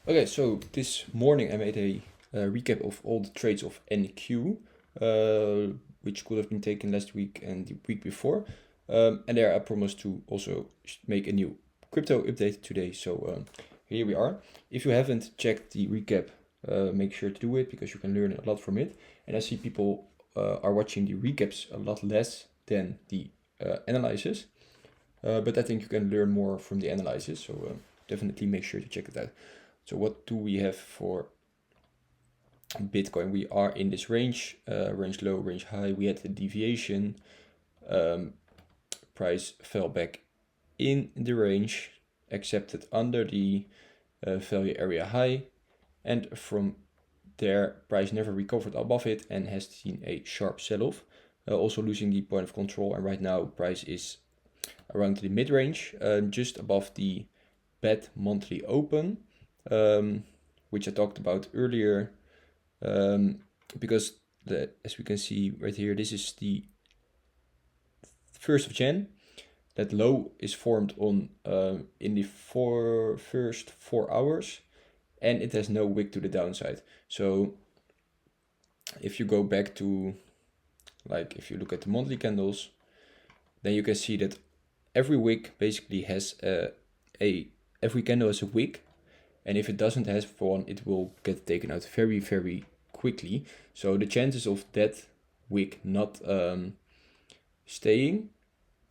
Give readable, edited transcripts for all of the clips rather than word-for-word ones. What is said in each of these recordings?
Okay, so this morning I made a recap of all the trades of NQ, which could have been taken last week and the week before. And there I promised to also make a new crypto update today. So here we are. If you haven't checked the recap, make sure to do it because you can learn a lot from it. And I see people are watching the recaps a lot less than the analysis. But I think you can learn more from the analysis. So definitely make sure to check it out. So what do we have for Bitcoin? We are in this range, range low, range high. We had a deviation. Price fell back in the range, accepted under the value area high. And from there, price never recovered above it and has seen a sharp sell-off, also losing the point of control. And right now, price is around the mid-range, just above the bad monthly open. Which I talked about earlier, because as we can see right here, this is the 1st of Jan. That low is formed on in the first 4 hours, and it has no wick to the downside. So if you go back to, like, if you look at the monthly candles, then you can see that every wick basically has every candle has a wick. And if it doesn't have one, it will get taken out very, very quickly. So the chances of that wick not staying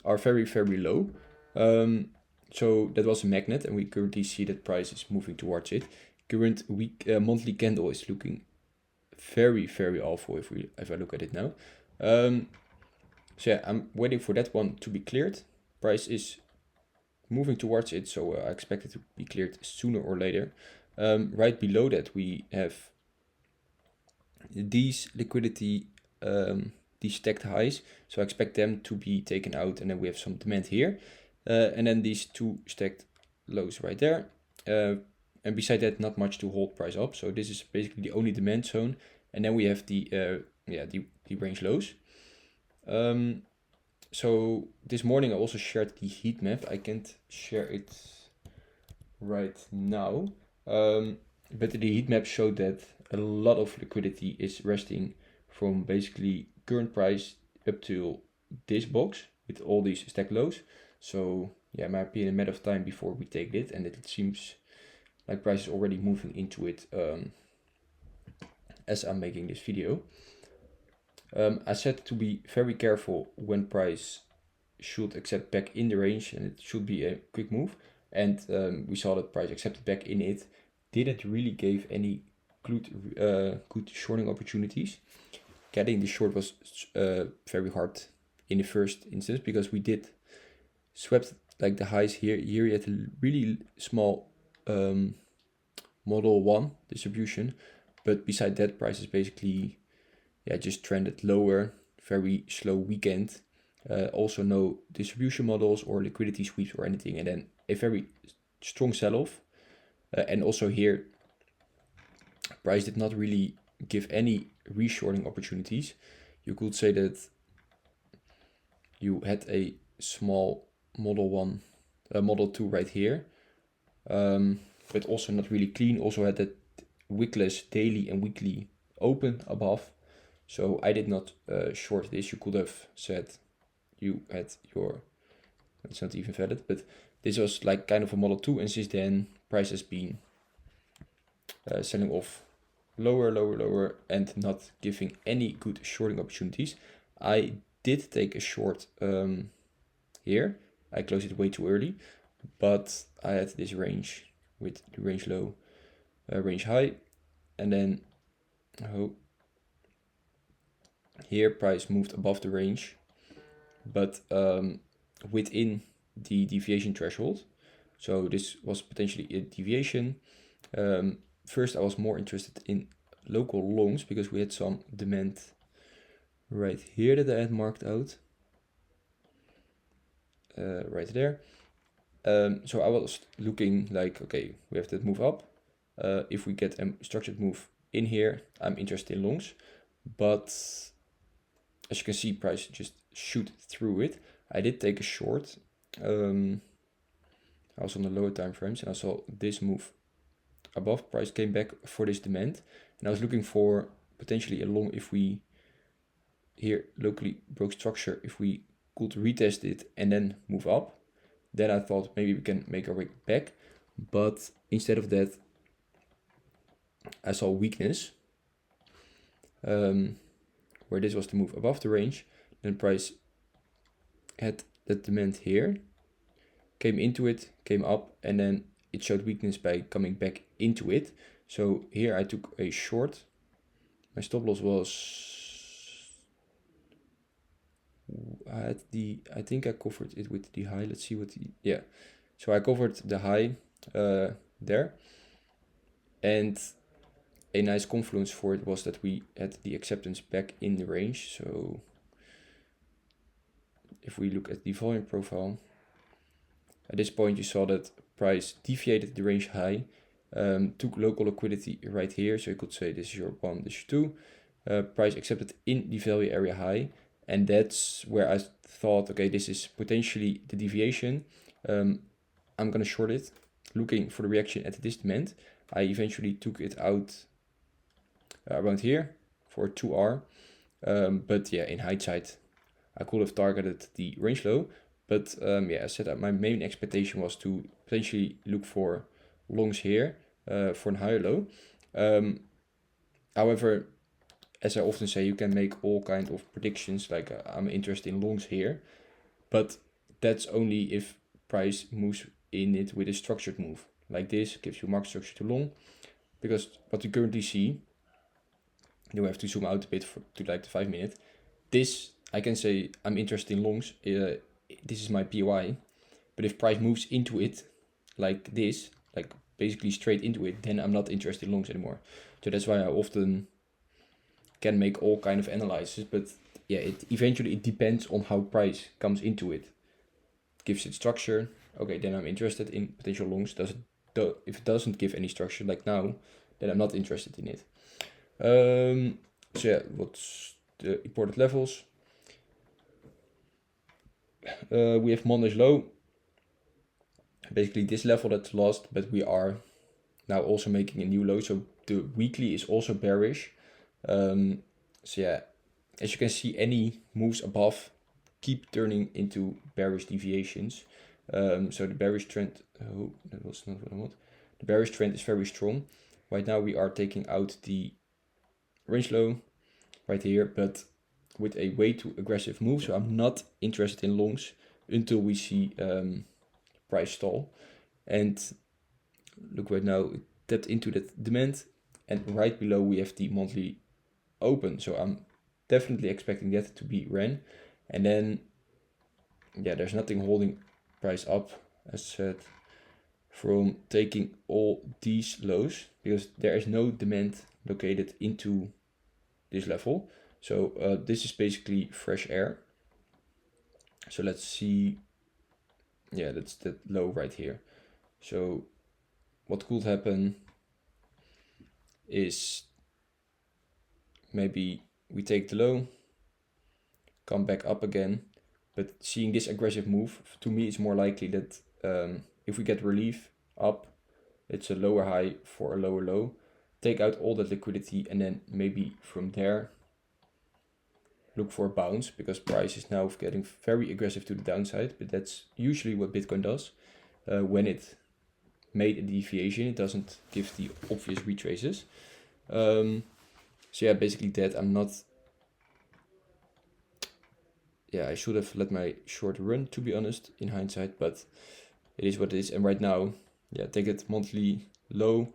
are very, very low. So that was a magnet, and we currently see that price is moving towards it. Current week monthly candle is looking very, very awful if I look at it now. So yeah, I'm waiting for that one to be cleared. Price is moving towards it, so I expect it to be cleared sooner or later. Right below that, we have these liquidity, these stacked highs, so I expect them to be taken out, and then we have some demand here, and then these two stacked lows right there, and beside that, not much to hold price up. So this is basically the only demand zone, and then we have the range lows. So this morning I also shared the heat map. I can't share it right now, but the heat map showed that a lot of liquidity is resting from basically current price up to this box with all these stack lows. So yeah, it might be in a matter of time before we take it, and it seems like price is already moving into it as I'm making this video. I said to be very careful when price should accept back in the range, and it should be a quick move. And we saw that price accepted back in it, didn't really give any good shorting opportunities. Getting the short was very hard in the first instance because we did swept like the highs here. Here you had a really small model 1 distribution, but beside that, price is basically just trended lower, very slow weekend. Also no distribution models or liquidity sweeps or anything, and then a very strong sell-off. And also here, price did not really give any reshorting opportunities. You could say that you had a small model 1, model 2 right here, but also not really clean. Also had that wickless daily and weekly open above. So I did not short this. You could have said you had your, it's not even valid, but this was like kind of a model 2, and since then price has been selling off lower, and not giving any good shorting opportunities. I did take a short here. I closed it way too early, but I had this range with the range low, range high, and then here price moved above the range, but within the deviation threshold. So this was potentially a deviation. First, I was more interested in local longs because we had some demand right here that I had marked out, right there. So I was looking like, okay, we have that move up. If we get a structured move in here, I'm interested in longs, but as you can see, price just shoot through it. I did take a short. I was on the lower time frames, and I saw this move above, price came back for this demand, and I was looking for potentially a long if we here locally broke structure, if we could retest it and then move up. Then I thought maybe we can make our way back, but instead of that, I saw weakness, where this was the move above the range. Then price had that demand here, came into it, came up, and then it showed weakness by coming back into it. So here I took a short. My stop loss was, I think I covered it with the high. Let's see what yeah. So I covered the high there. And a nice confluence for it was that we had the acceptance back in the range. So if we look at the volume profile, at this point you saw that price deviated the range high, took local liquidity right here. So you could say this is your 1, this is 2. Price accepted in the value area high. And that's where I thought, okay, this is potentially the deviation. I'm going to short it, looking for the reaction at this demand. I eventually took it out around here for 2R. But yeah, in hindsight, I could have targeted the range low. But yeah, I said that my main expectation was to potentially look for longs here for a higher low. However, as I often say, you can make all kind of predictions, like I'm interested in longs here, but that's only if price moves in it with a structured move. Like this gives you market structure to long, because what we currently see, you have to zoom out a bit to like the 5 minute. This, I can say I'm interested in longs, this is my POI, but if price moves into it like this, like basically straight into it, then I'm not interested in longs anymore. So that's why I often can make all kind of analysis, but yeah, eventually it depends on how price comes into it. Gives it structure, okay, then I'm interested in potential longs. If it doesn't give any structure like now, then I'm not interested in it. So yeah, what's the important levels? We have Monday's low, basically this level that's lost, but we are now also making a new low. So the weekly is also bearish. So yeah, as you can see, any moves above keep turning into bearish deviations. So the bearish trend, oh, that was not what I want. The bearish trend is very strong. Right now we are taking out the range low right here, but with a way too aggressive move. So I'm not interested in longs until we see price stall. And look, right now it tapped into that demand, and right below we have the monthly open. So I'm definitely expecting that to be ran. And then yeah, there's nothing holding price up, as said, from taking all these lows, because there is no demand located into this level. So this is basically fresh air. So let's see. Yeah, that's that low right here. So what could happen is maybe we take the low, come back up again, but seeing this aggressive move, to me it's more likely that if we get relief up, it's a lower high for a lower low, take out all that liquidity, and then maybe from there look for a bounce, because price is now getting very aggressive to the downside. But that's usually what Bitcoin does. When it made a deviation, it doesn't give the obvious retraces. So yeah, basically that. I'm not, yeah, I should have let my short run, to be honest, in hindsight, but it is what it is. And right now, yeah, take it monthly low.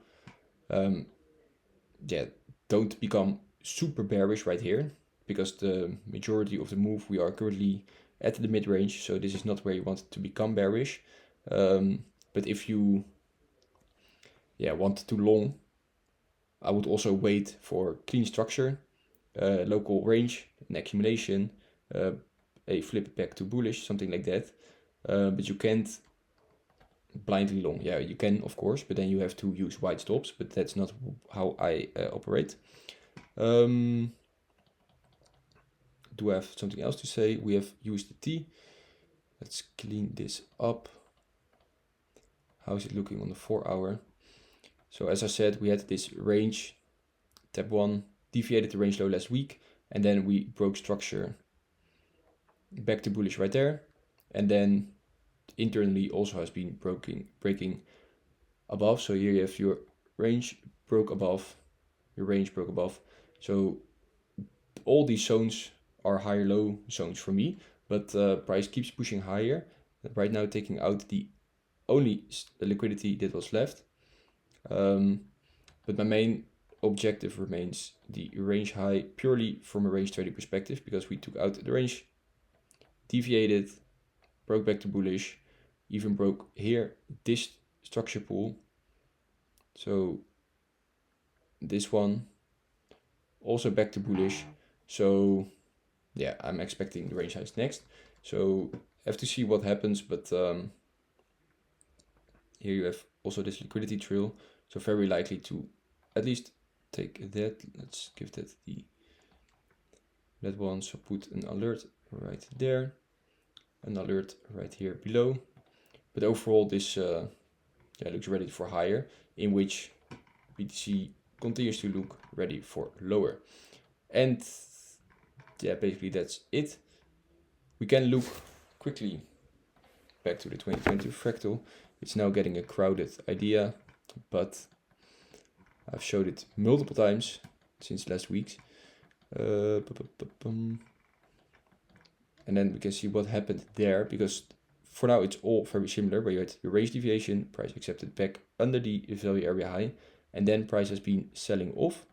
Yeah, don't become super bearish right here, because the majority of the move we are currently at the mid-range, so this is not where you want to become bearish. But if you want to long, I would also wait for clean structure, local range, an accumulation, a flip back to bullish, something like that. But you can't blindly long. Yeah, you can, of course, but then you have to use wide stops, but that's not how I operate. Do I have something else to say? We have used the T. Let's clean this up. How is it looking on the 4 hour? So as I said, we had this range, tab 1, deviated the range low last week, and then we broke structure back to bullish right there, and then internally also has been breaking above. So here you have your range broke above, your range broke above. So all these zones are higher low zones for me, but price keeps pushing higher. Right now taking out the only liquidity that was left. But my main objective remains the range high purely from a range trading perspective, because we took out the range, deviated, broke back to bullish, even broke here this structure pool. So this one also back to bullish. So yeah, I'm expecting the range highs next. So have to see what happens, but here you have also this liquidity trail. So very likely to at least take that. Let's give that that one. So put an alert right there, an alert right here below. But overall, this looks ready for higher, in which BTC continues to look ready for lower. And yeah, basically that's it. We can look quickly back to the 2020 fractal. It's now getting a crowded idea, but I've showed it multiple times since last week. And then we can see what happened there, because for now it's all very similar, where you had your range deviation, price accepted back under the value area high, and then price has been selling off.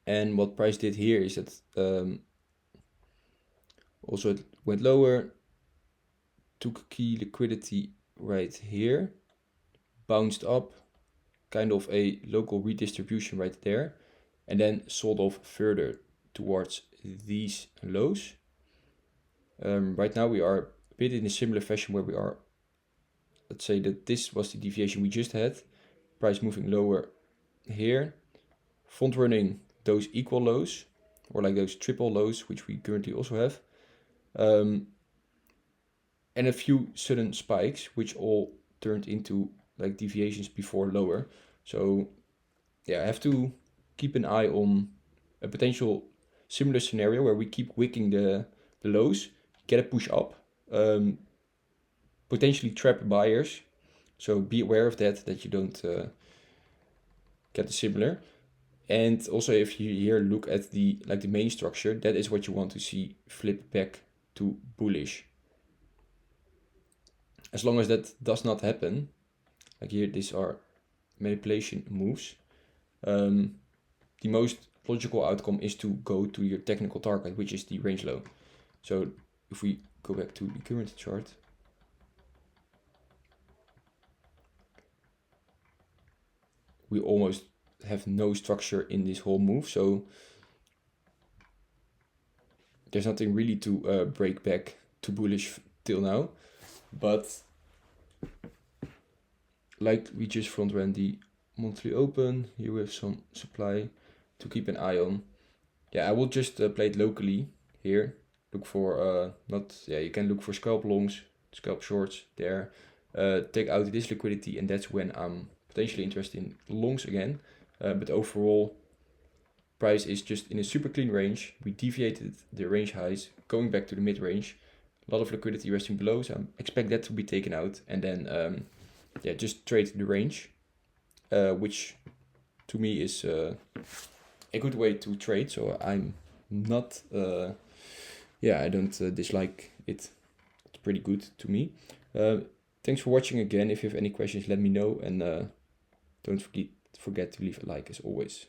And what price did here is that also it went lower, took key liquidity right here, bounced up, kind of a local redistribution right there, and then sold off further towards these lows. Right now we are a bit in a similar fashion, where we are, let's say that this was the deviation we just had, price moving lower here, front running those equal lows, or like those triple lows, which we currently also have, and a few sudden spikes, which all turned into like deviations before lower. So yeah, I have to keep an eye on a potential similar scenario where we keep wicking the lows, get a push up, potentially trap buyers. So be aware of that you don't get a similar. And also, if you here look at the main structure, that is what you want to see flip back to bullish. As long as that does not happen, like here, these are manipulation moves. The most logical outcome is to go to your technical target, which is the range low. So if we go back to the current chart, we almost have no structure in this whole move. So there's nothing really to break back to bullish till now. But like we just front ran the monthly open, here we have some supply to keep an eye on. Yeah, I will just play it locally here. Look for you can look for scalp longs, scalp shorts there. Take out this liquidity, and that's when I'm potentially interested in longs again. But overall, price is just in a super clean range. We deviated the range highs, going back to the mid range. A lot of liquidity resting below, so I expect that to be taken out, and then just trade the range, which to me is a good way to trade. So I'm not, I don't dislike it. It's pretty good to me. Thanks for watching again. If you have any questions, let me know, and don't forget to leave a like as always.